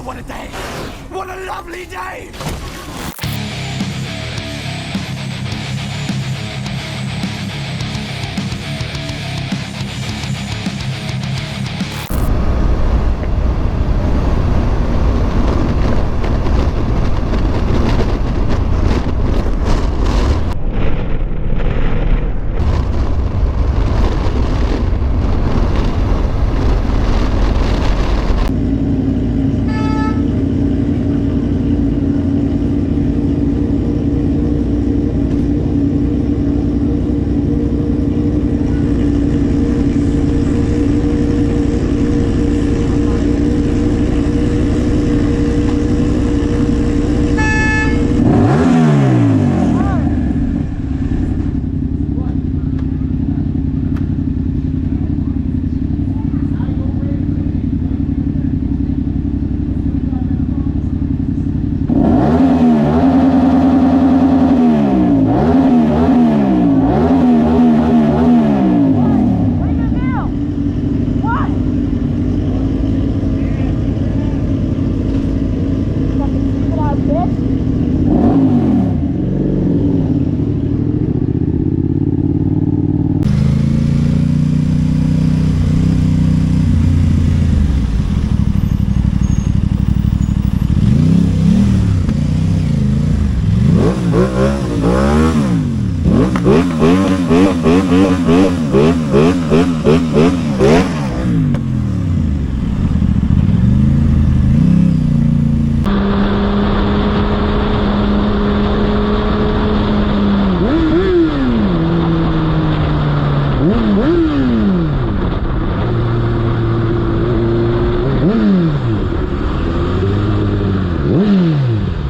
Oh, what a day! What a lovely day!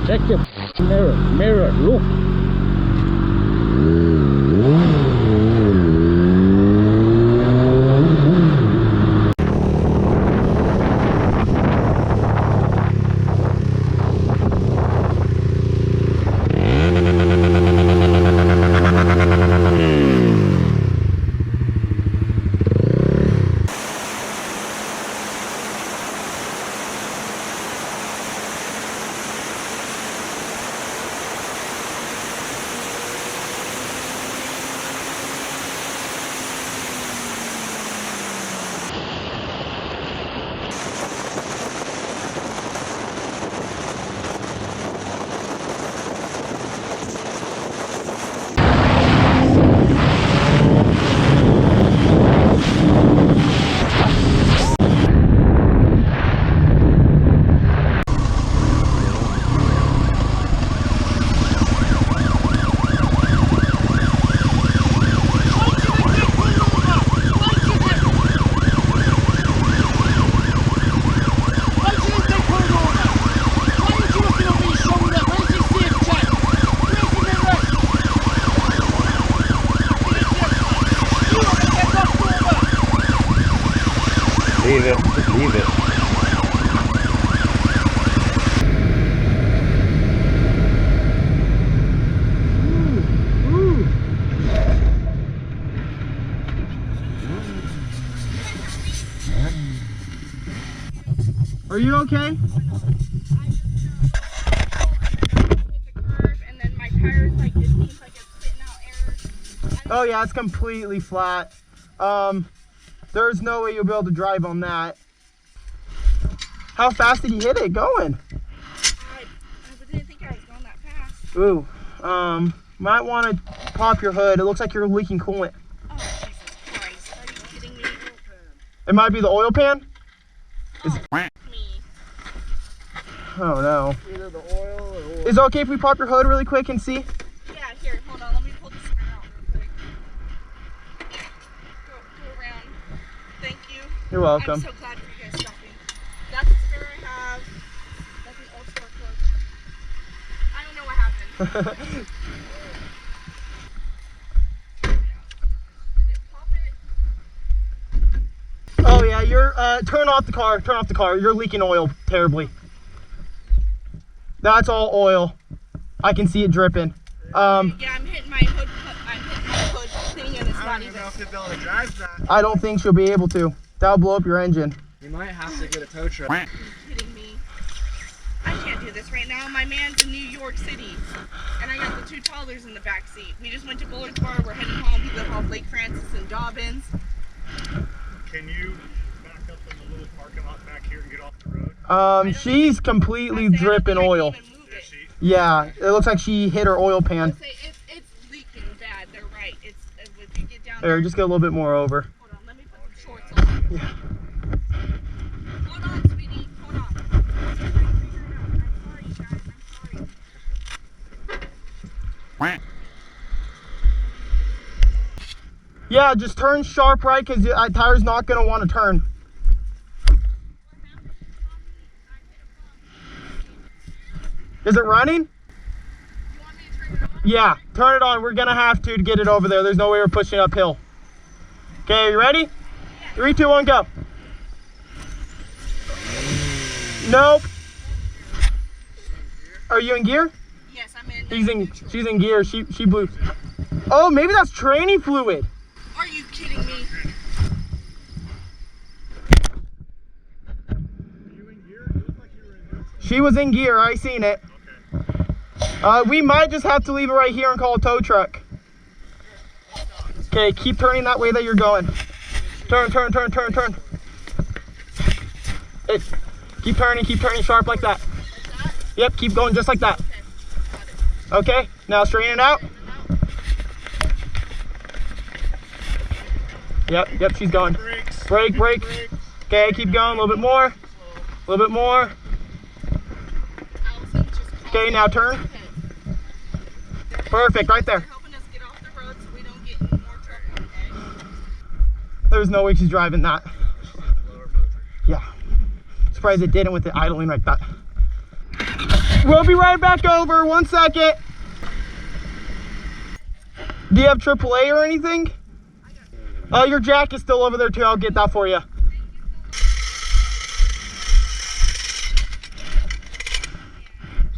Check your mirror, look. Leave it, leave it. Are you okay? Oh yeah, it's completely flat. There's no way you'll be able to drive on that. How fast did you hit it going? I didn't think I was going that fast. Ooh, might want to pop your hood. It looks like you're leaking coolant. Oh, Jesus Christ. Are you kidding me? It might be the oil pan? Me. Oh no. Either the oil or oil. Is it okay if we pop your hood really quick and see? Yeah, here, hold on. Let me pull this out real quick. Go around. Thank you. You're welcome. I'm so glad for you guys stopping. That's the spare I have. That's an old sport club. I don't know what happened. Did it pop it? Oh yeah, you're, turn off the car, You're leaking oil terribly. That's all oil. I can see it dripping. Yeah, I'm hitting my hood. Thing and it's I not don't even even. know if you'll be able to drive that. I don't think she'll be able to. That'll blow up your engine. You might have to get a tow truck. Kidding me. do this right now. My man's in New York City, and I got the 2 toddlers in the back seat. We just went to Bullard's Bar. We're heading home. He lives off Lake Francis and Dobbins. Can you back up in the little parking lot back here and get off the road? She's completely dripping oil. Yeah, it looks like she hit her oil pan. It's leaking bad. They're right. It's if you get down There, just get a little bit more over. Hold on, let me put some shorts on. Yeah. Hold on, sweetie. Hold on. I'm sorry, guys. I'm sorry. Yeah, just turn sharp right because your tire's not going to want to turn. Is it running? You want me to turn it on? Yeah, turn it on. We're going to have to get it over there. There's no way we're pushing uphill. Okay, are you ready? 3, 2, 1, go. Nope. Are you in gear? Yes, I'm in. She's in gear. She blew. Oh, maybe that's training fluid. Are you kidding me? She was in gear. I seen it. We might just have to leave it right here and call a tow truck. Okay, keep turning that way that you're going. Turn. Hey, keep turning sharp like that. Yep, keep going just like that. Okay, now straighten it out. Yep, she's going. Brake. Okay, keep going, a little bit more. Okay, now turn. Perfect, right there. Helping us get off the road so we don't get in more trouble, okay? There's no way she's driving that. Yeah. Surprised it didn't with it idling like that. We'll be right back over. 1 second. Do you have AAA or anything? Your jack is still over there too. I'll get that for you.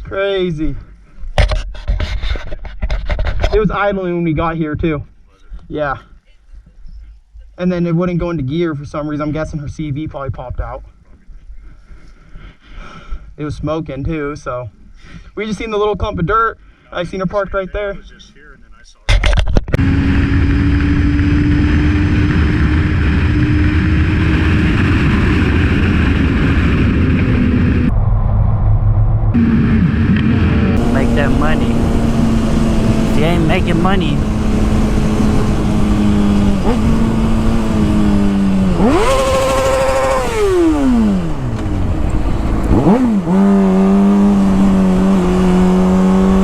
Crazy. It was idling when we got here too. Yeah. And then it wouldn't go into gear for some reason. I'm guessing her CV probably popped out. It was smoking too, so. We just seen the little clump of dirt. I seen her parked right there. Make that money. If you ain't making money,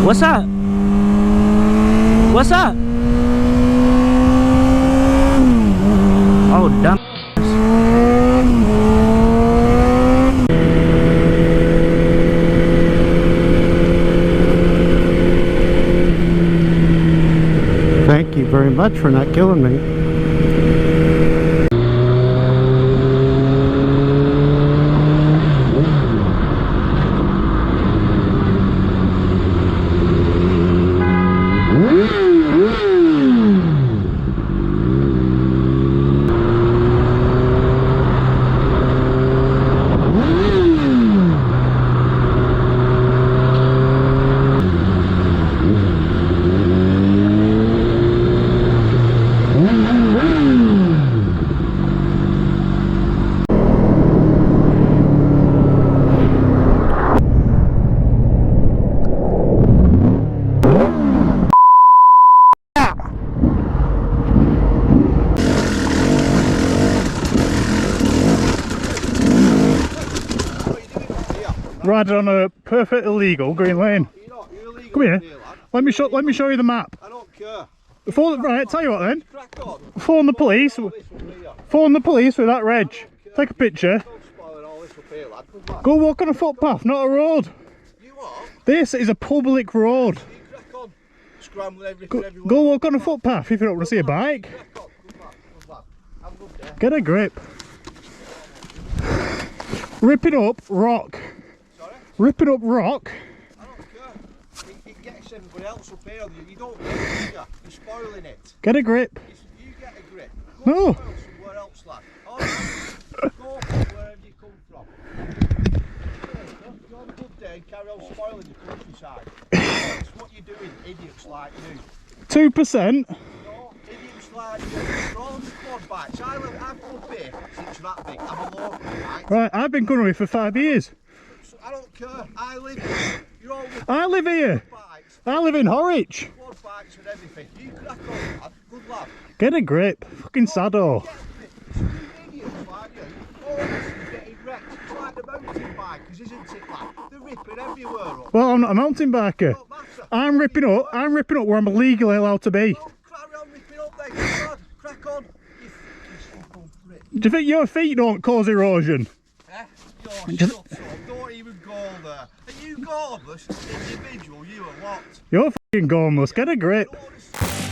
what's up? What's up? Oh, dumb. Thank you very much for not killing me. Riding on a perfect illegal green lane. Come here. Let me show you the map. I don't care. Right, tell you what then. Crack on. Phone the police. Phone the police with that reg. Take a picture. Go walk on a footpath, not a road. You are? This is a public road. Crack on. Scrambling everything everywhere. Go walk on a footpath if you don't want to see a bike. Crack on. Come back. Have a good day. Get a grip. Ripping up rock. Sorry? Ripping up rock. I don't care. It gets everybody else up here. You don't get it, do you? You're spoiling it. Get a grip. You get a grip. No. Go somewhere else, lad. Alright. Go wherever you come from. Have a good day. carry on spoiling the countryside. That's what you're doing, idiots like you. 2%? No, idiots like you. They're all on the quad bikes. I've come here since that big. I'm a local, right? Right, I've been going away for 5 years. So I don't care. I live here. You're all with I live here. bikes, I live in Horwich. quad bikes and everything. You crack on, lad. Good lad. Get a grip. Fucking sado. Get a grip. It's idiots like you. All this is getting wrecked. It's like the mountain bikers, isn't it, lad? They're ripping everywhere up. Well, I'm not a mountain biker. Don't matter. I'm ripping up where I'm legally allowed to be. Well, carry on ripping up then, good lad. Crack on. You fucking prick. Do you think your feet don't cause erosion? Eh? You're shut up. Don't even go there. Are you gormless? Individual, you are what? You're fucking gormless. Get a grip. Don't wanna